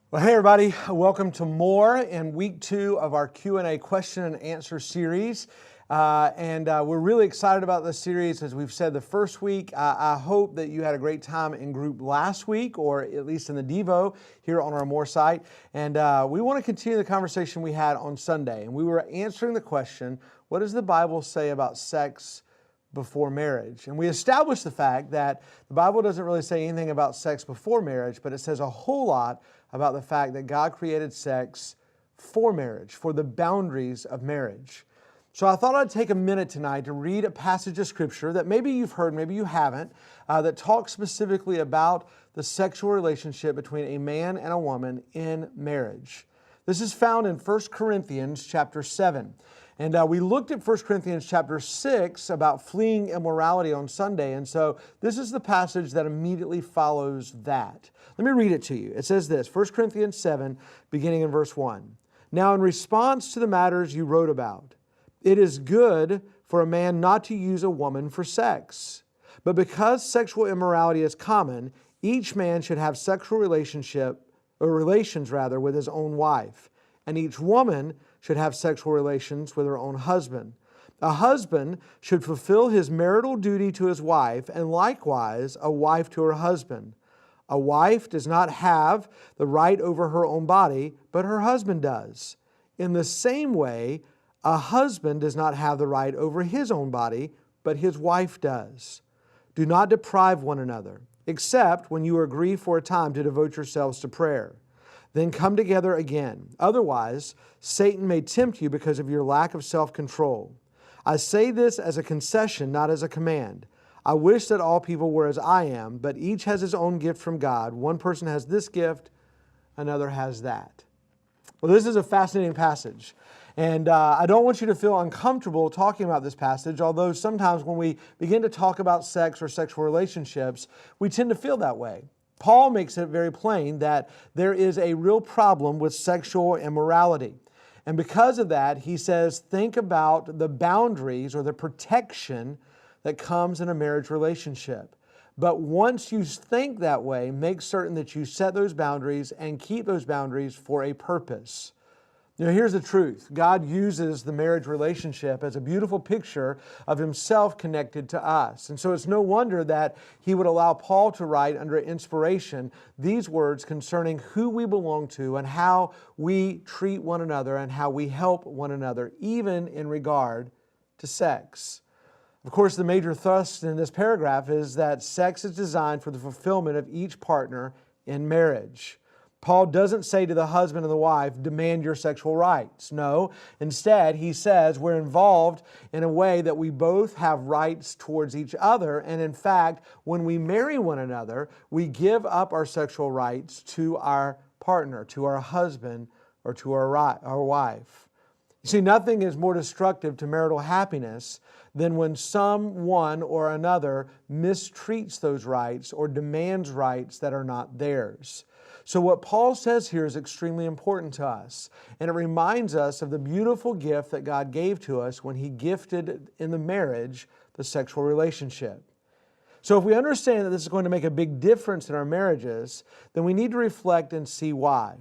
Well, hey everybody, welcome to more in week 2 of our Q&A question and answer series. We're really excited about this series. As we've said the first week, I hope that you had a great time in group last week, or at least in the Devo here on our More site. And we want to continue the conversation we had on Sunday. And we were answering the question, what does the Bible say about sex before marriage? And we established the fact that the Bible doesn't really say anything about sex before marriage, but it says a whole lot about the fact that God created sex for marriage, for the boundaries of marriage. So I thought I'd take a minute tonight to read a passage of Scripture that maybe you've heard, maybe you haven't, that talks specifically about the sexual relationship between a man and a woman in marriage. This is found in 1 Corinthians chapter 7. And we looked at 1 Corinthians chapter 6 about fleeing immorality on Sunday. And so this is the passage that immediately follows that. Let me read it to you. It says this, 1 Corinthians 7, beginning in verse 1. Now in response to the matters you wrote about, it is good for a man not to use a woman for sex. But because sexual immorality is common, each man should have sexual relations with his own wife. And each woman should have sexual relations with her own husband. A husband should fulfill his marital duty to his wife, and likewise a wife to her husband. A wife does not have the right over her own body, but her husband does. In the same way, a husband does not have the right over his own body, but his wife does. Do not deprive one another, except when you agree for a time to devote yourselves to prayer. Then come together again. Otherwise, Satan may tempt you because of your lack of self-control. I say this as a concession, not as a command. I wish that all people were as I am, but each has his own gift from God. One person has this gift, another has that. Well, this is a fascinating passage. And I don't want you to feel uncomfortable talking about this passage, although sometimes when we begin to talk about sex or sexual relationships, we tend to feel that way. Paul makes it very plain that there is a real problem with sexual immorality. And because of that, he says, think about the boundaries or the protection that comes in a marriage relationship. But once you think that way, make certain that you set those boundaries and keep those boundaries for a purpose. Now, here's the truth. God uses the marriage relationship as a beautiful picture of Himself connected to us. And so it's no wonder that He would allow Paul to write under inspiration these words concerning who we belong to and how we treat one another and how we help one another, even in regard to sex. Of course, the major thrust in this paragraph is that sex is designed for the fulfillment of each partner in marriage. Paul doesn't say to the husband and the wife, demand your sexual rights. No, instead he says we're involved in a way that we both have rights towards each other. And in fact, when we marry one another, we give up our sexual rights to our partner, to our husband, or to our wife. You see, nothing is more destructive to marital happiness than when someone or another mistreats those rights or demands rights that are not theirs. So what Paul says here is extremely important to us, and it reminds us of the beautiful gift that God gave to us when He gifted in the marriage the sexual relationship. So if we understand that this is going to make a big difference in our marriages, then we need to reflect and see why.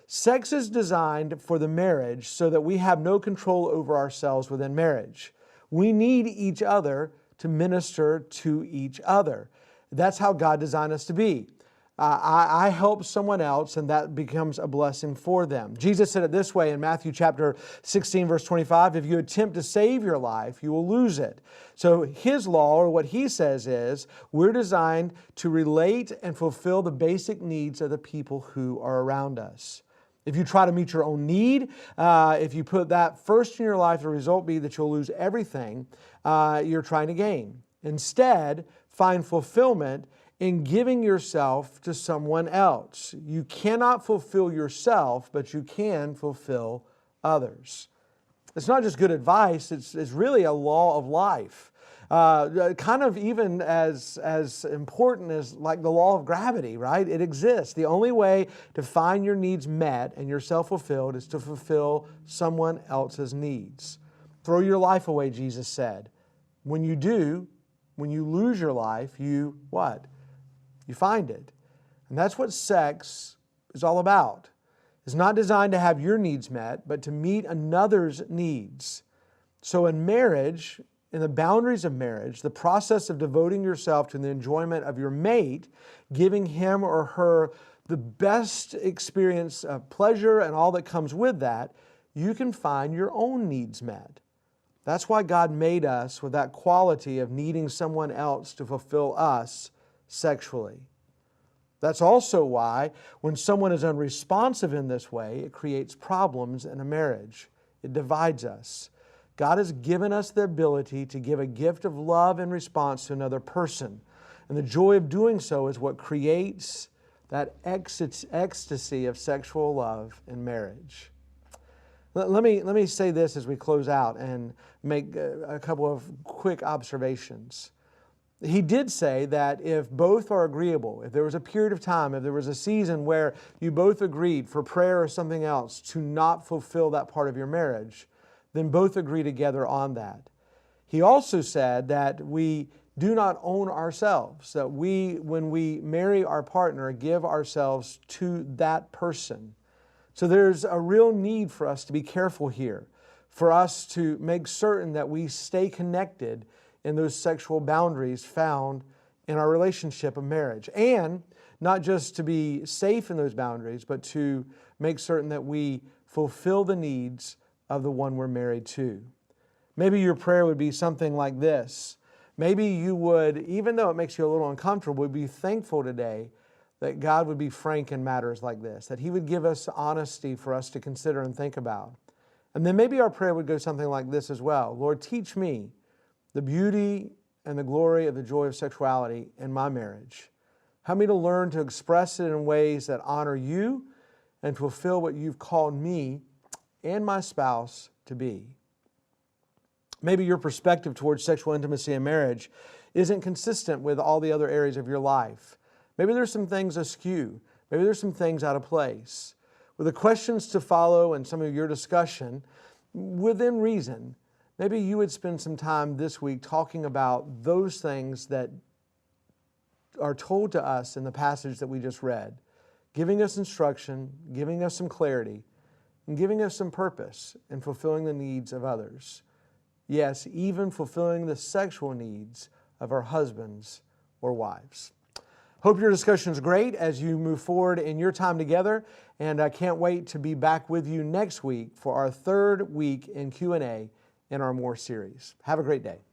Sex is designed for the marriage so that we have no control over ourselves within marriage. We need each other to minister to each other. That's how God designed us to be. I help someone else, and that becomes a blessing for them. Jesus said it this way in Matthew chapter 16, verse 25, if you attempt to save your life, you will lose it. So His law, or what He says is, we're designed to relate and fulfill the basic needs of the people who are around us. If you try to meet your own need, if you put that first in your life, the result be that you'll lose everything you're trying to gain. Instead, find fulfillment in giving yourself to someone else. You cannot fulfill yourself, but you can fulfill others. It's not just good advice, it's really a law of life. Kind of even as important as like the law of gravity, right? It exists. The only way to find your needs met and yourself fulfilled is to fulfill someone else's needs. Throw your life away, Jesus said. When you do, when you lose your life, you what? You find it. And that's what sex is all about. It's not designed to have your needs met, but to meet another's needs. So in marriage, in the boundaries of marriage, the process of devoting yourself to the enjoyment of your mate, giving him or her the best experience of pleasure and all that comes with that, you can find your own needs met. That's why God made us with that quality of needing someone else to fulfill us sexually. That's also why when someone is unresponsive in this way, it creates problems in a marriage. It divides us. God has given us the ability to give a gift of love in response to another person. And the joy of doing so is what creates that ecstasy of sexual love in marriage. Let me say this as we close out and make a couple of quick observations. He did say that if both are agreeable, if there was a period of time, if there was a season where you both agreed for prayer or something else to not fulfill that part of your marriage, then both agree together on that. He also said that we do not own ourselves, that we, when we marry our partner, give ourselves to that person. So there's a real need for us to be careful here, for us to make certain that we stay connected in those sexual boundaries found in our relationship of marriage. And not just to be safe in those boundaries, but to make certain that we fulfill the needs of the one we're married to. Maybe your prayer would be something like this. Maybe you would, even though it makes you a little uncomfortable, would be thankful today that God would be frank in matters like this, that He would give us honesty for us to consider and think about. And then maybe our prayer would go something like this as well. Lord, teach me the beauty and the glory of the joy of sexuality in my marriage. Help me to learn to express it in ways that honor You and fulfill what You've called me and my spouse to be. Maybe your perspective towards sexual intimacy in marriage isn't consistent with all the other areas of your life. Maybe there's some things askew. Maybe there's some things out of place. With the questions to follow and some of your discussion, within reason, maybe you would spend some time this week talking about those things that are told to us in the passage that we just read, giving us instruction, giving us some clarity, and giving us some purpose in fulfilling the needs of others. Yes, even fulfilling the sexual needs of our husbands or wives. Hope your discussion is great as you move forward in your time together, and I can't wait to be back with you next week for our third week in Q&A in our More series. Have a great day.